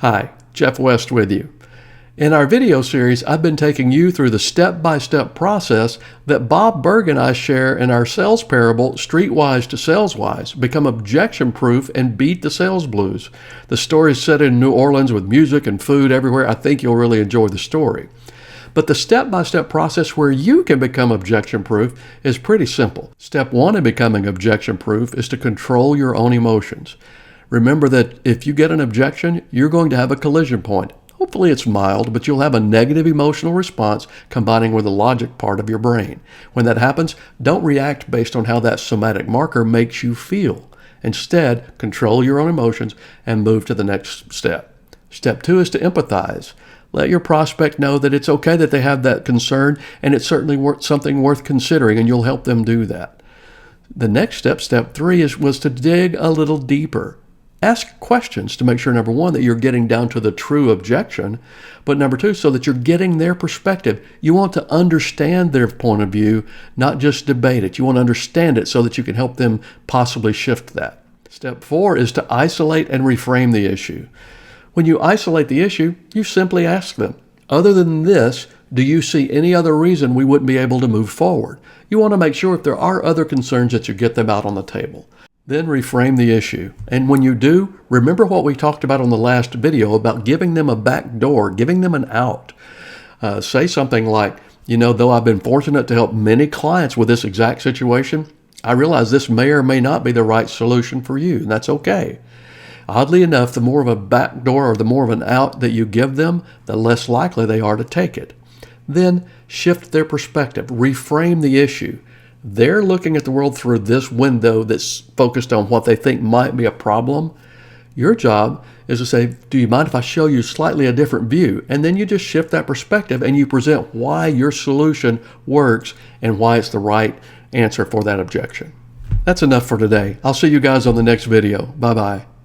Hi, Jeff West with you. In our video series, I've been taking you through the step-by-step process that Burg and I share in our sales parable, Streetwise to Saleswise, become objection-proof and beat the sales blues. The story is set in New Orleans with music and food everywhere. I think you'll really enjoy the story. But the step-by-step process where you can become objection-proof is pretty simple. Step one in becoming objection-proof is to control your own emotions. Remember that if you get an objection, you're going to have a collision point. Hopefully it's mild, but you'll have a negative emotional response combining with the logic part of your brain. When that happens, don't react based on how that somatic marker makes you feel. Instead, control your own emotions and move to the next step. Step two is to empathize. Let your prospect know that it's okay that they have that concern, and it's certainly something worth considering, and you'll help them do that. The next step, step three, was to dig a little deeper. Ask questions to make sure, number one, that you're getting down to the true objection, but number two, so that you're getting their perspective. You want to understand their point of view, not just debate it. You want to understand it so that you can help them possibly shift that. Step four is to isolate and reframe the issue. When you isolate the issue, you simply ask them, other than this, do you see any other reason we wouldn't be able to move forward? You want to make sure if there are other concerns that you get them out on the table. Then reframe the issue. And when you do, remember what we talked about on the last video about giving them a back door, giving them an out. Say something like, though I've been fortunate to help many clients with this exact situation, I realize this may or may not be the right solution for you, and that's okay. Oddly enough, the more of a back door or the more of an out that you give them, the less likely they are to take it. Then shift their perspective, reframe the issue. They're looking at the world through this window that's focused on what they think might be a problem. Your job is to say, do you mind if I show you slightly a different view? And then you just shift that perspective and you present why your solution works and why it's the right answer for that objection. That's enough for today. I'll see you guys on the next video. Bye-bye.